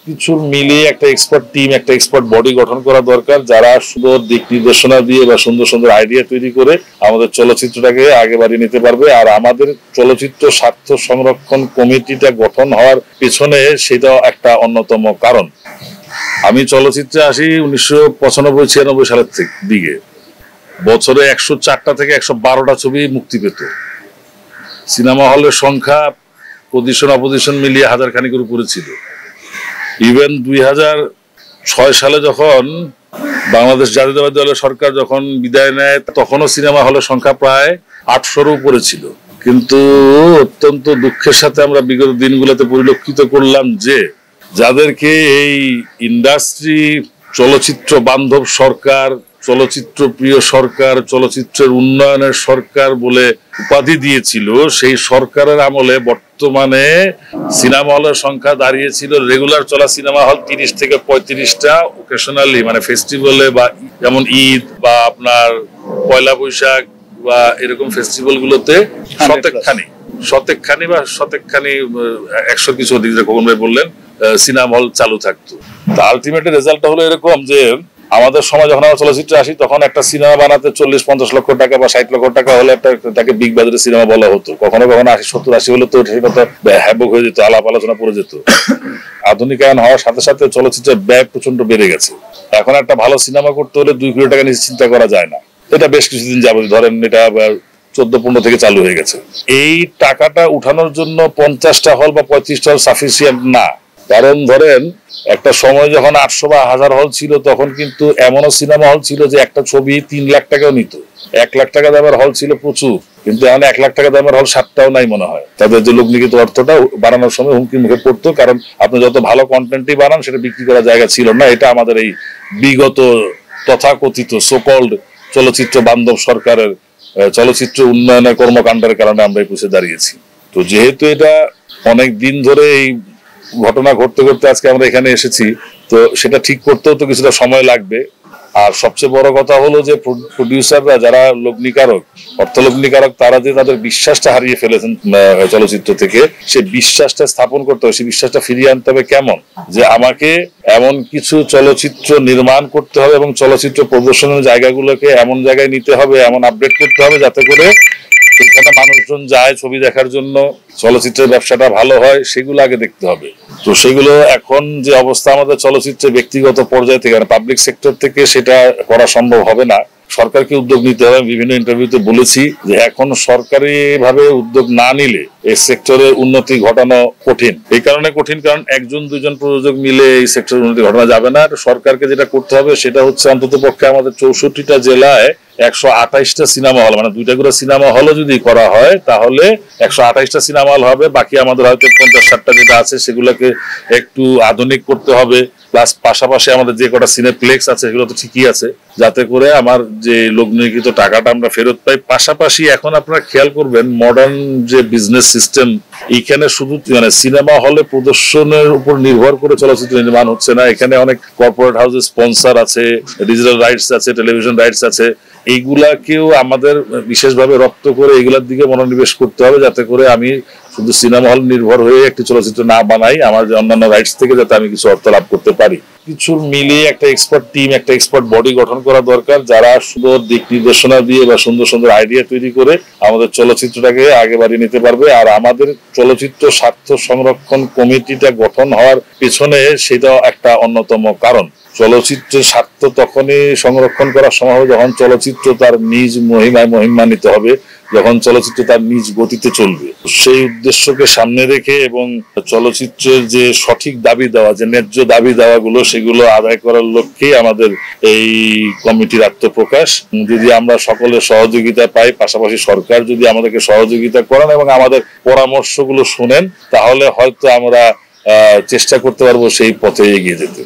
কিছু মিলিয়ে একটা এক্সপার্ট টিম, একটা এক্সপার্ট বডি গঠন করা দরকার, যারা সুন্দর দিক নির্দেশনা দিয়ে বা সুন্দর সুন্দর আইডিয়া তৈরি করে আমাদের চলচ্চিত্রটাকে আগে বাড়িয়ে নিতে পারবে। আর আমাদের চলচ্চিত্র স্বার্থ সংরক্ষণ কমিটিটা গঠন হওয়ার পেছনে সেটাও একটা অন্যতম কারণ। আমি চলচ্চিত্রে আসি 1995-96 সালের দিকে। বছরে 104টা থেকে 112টা ছবি মুক্তি পেত। সিনেমা হলের সংখ্যা পজিশন অপোজিশন মিলিয়ে হাজার খানিকের উপরে ছিল। ইভেন 2006 সালে যখন বাংলাদেশ জাতীয়তাবাদী দলের সরকার যখন বিদায় নেয়, তখনও সিনেমা হলের সংখ্যা প্রায় 800-র উপরে ছিল। কিন্তু অত্যন্ত দুঃখের সাথে আমরা বিগত দিনগুলোতে পরিলক্ষিত করলাম যে যাদেরকে এই ইন্ডাস্ট্রি চলচ্চিত্র বান্ধব সরকার, চলচ্চিত্র প্রিয় সরকার, চলচ্চিত্রের উন্নয়নের সরকার বলে উপাধি দিয়েছিল, সেই সরকারের আমলে বর্তমানে সিনেমা হলের সংখ্যা দাঁড়িয়েছিল রেগুলার চলা সিনেমা হল 30 থেকে 35টা, ওকেশনালি মানে ফেস্টিভ্যালে বা যেমন ঈদ বা আপনার পয়লা বৈশাখ বা এরকম ফেস্টিভ্যাল গুলোতে শতেকখানি বা 100 কিছু অধিক খোকন ভাই বললেন সিনেমা হল চালু থাকতো। তা আলটিমেটলি রেজাল্টটা হলো এরকম যে আমাদের সময় যখন আমরা চলচ্চিত্রে আসি তখন একটা সিনেমা বানাতে 40-50 লক্ষ টাকা বা 60 লক্ষ টাকা হলে তাকে বিগ বাজারের সিনেমা বলা হতো। কখনো কখনো 70-80 হলে তো সেটা তো হ্যাবক হয়ে যেত, আলাপ আলোচনা পড়ে যেত। আধুনিকায়ন হওয়ার সাথে সাথে চলচ্চিত্রের ব্যয় প্রচন্ড বেড়ে গেছে। এখন একটা ভালো সিনেমা করতে হলে 2 কোটি টাকা নিয়ে চিন্তা করা যায় না। এটা বেশ কিছুদিন যাবত, ধরেন এটা 14-15 থেকে চালু হয়ে গেছে। এই টাকাটা উঠানোর জন্য 50টা হল বা 35টা হল সাফিসিয়েন্ট না। কারণ ধরেন একটা সময় যখন 800 বা 1000 হল ছিল, তখন কিন্তু এমনও সিনেমা হল ছিল যে একটা ছবি 3 লাখ টাকাও নিত। 1 লাখ টাকা দামের হল ছিল প্রচুর, কিন্তু এখন 1 লাখ টাকা দামের হল 7টাও নাই মনে হয়। তাদের যে লগ্নিকৃত অর্থটা বানানোর সময় হুমকির মুখে পড়তো, কারণ আপনি যত ভালো কন্টেন্টই বানান সেটা বিক্রি করার জায়গা ছিল না। এটা আমাদের এই বিগত তথাকথিত সোকল্ড চলচ্চিত্র বান্ধব সরকারের চলচ্চিত্র উন্নয়নের কর্মকাণ্ডের কারণে আমরা এই পৌঁছে দাঁড়িয়েছি। তো যেহেতু এটা অনেক দিন ধরে এই ঘটনা ঘটতে ঘটতে আজকে আমরা এখানে এসেছি, তো সেটা ঠিক করতেও তো কিছুটা সময় লাগবে। আর সবচেয়ে বড় কথা হলো যে প্রডিউসাররা যারা লগ্নিকারক, অর্থলগ্নিকারক, তারা যে তাদের বিশ্বাসটা হারিয়ে ফেলেছেন চলচ্চিত্র থেকে, সে বিশ্বাসটা স্থাপন করতে হবে। সেই বিশ্বাসটা ফিরিয়ে আনতে হবে কেমন, যে আমাকে এমন কিছু চলচ্চিত্র নির্মাণ করতে হবে এবং চলচ্চিত্র প্রদর্শনের জায়গাগুলোকে এমন জায়গায় নিতে হবে, এমন আপডেট করতে হবে যাতে করে সেখানে মানুষজন যায় ছবি দেখার জন্য, চলচ্চিত্রের ব্যবসাটা ভালো হয়, সেগুলো আগে দেখতে হবে। তো সেগুলো এখন যে অবস্থা আমাদের চলচ্চিত্রে ব্যক্তিগত পর্যায় থেকে, পাবলিক সেক্টর থেকে সেটা করা সম্ভব হবে না। সরকারকে উদ্যোগ নিতে হবে। বিভিন্ন ইন্টারভিউতে বলেছি যে এখন সরকারি ভাবে উদ্যোগ না নিলে এই সেক্টরের উন্নতি ঘটানো কঠিন। এই কারণে কঠিন কারণ 1-2জন প্রযোজক মিলে এই সেক্টরের উন্নতি ঘটানো যাবে না। সরকারকে যেটা করতে হবে সেটা হচ্ছে অন্তত পক্ষে আমাদের 64টা জেলায় 128টা সিনেমা হল, মানে 2টা করে সিনেমা হলও যদি করা হয় তাহলে 128টা সিনেমা হল হবে। বাকি আমাদের হয়তো 50-60টা যেটা আছে সেগুলোকে একটু আধুনিক করতে হবে। প্লাস পাশাপাশি আমাদের যে কটা সিনেপ্লেক্স আছে সেগুলো তো ঠিকই আছে, যাতে করে আমার যে লগ্নিকৃত টাকাটা আমরা ফেরত পাই। পাশাপাশি এখন আপনারা খেয়াল করবেন মডার্ন যে বিজনেস সিস্টেম, এইখানে শুধু মানে সিনেমা হলে প্রদর্শনের উপর নির্ভর করে চলচ্চিত্র নির্মাণ হচ্ছে না। এখানে অনেক কর্পোরেট হাউসের স্পন্সর আছে, ডিজিটাল রাইটস আছে, টেলিভিশন রাইটস আছে। এইগুলাকেও আমাদের বিশেষভাবে রপ্ত করে এগুলার দিকে মনোনিবেশ করতে হবে, যাতে করে আমি শুধু সিনেমা হল নির্ভর হয়ে একটি চলচ্চিত্র না বানাই, আমার যে অন্যান্য রাইটস থেকে যাতে আমি কিছু অর্থ লাভ করতে পারি। কিছু মিলিয়ে একটা এক্সপার্ট টিম, একটা এক্সপার্ট বডি গঠন করা দরকার, যারা সুন্দর দিক নির্দেশনা দিয়ে বা সুন্দর সুন্দর আইডিয়া তৈরি করে আমাদের চলচ্চিত্রটাকে আগে বাড়িয়ে নিতে পারবে। আর আমাদের চলচ্চিত্র স্বার্থ সংরক্ষণ কমিটিটা গঠন হওয়ার পেছনে সেটাও একটা অন্যতম কারণ। চলচ্চিত্রের স্বার্থ তখনই সংরক্ষণ করা সম্ভব হবে যখন চলচ্চিত্র তার নিজ মহিমায় মহিমান্বিত হবে, যখন চলচ্চিত্র তার নিজ গতিতে চলবে। সেই উদ্দেশ্যকে সামনে রেখে এবং চলচ্চিত্রের যে সঠিক দাবি দেওয়া, যে ন্যায্য দাবি দেওয়াগুলো, সেগুলো আদায় করার লক্ষ্যেই আমাদের এই কমিটির আত্মপ্রকাশ। যদি আমরা সকলের সহযোগিতা পাই, পাশাপাশি সরকার যদি আমাদেরকে সহযোগিতা করেন এবং আমাদের পরামর্শগুলো শুনেন, তাহলে হয়তো আমরা চেষ্টা করতে পারবো সেই পথে এগিয়ে যেতে।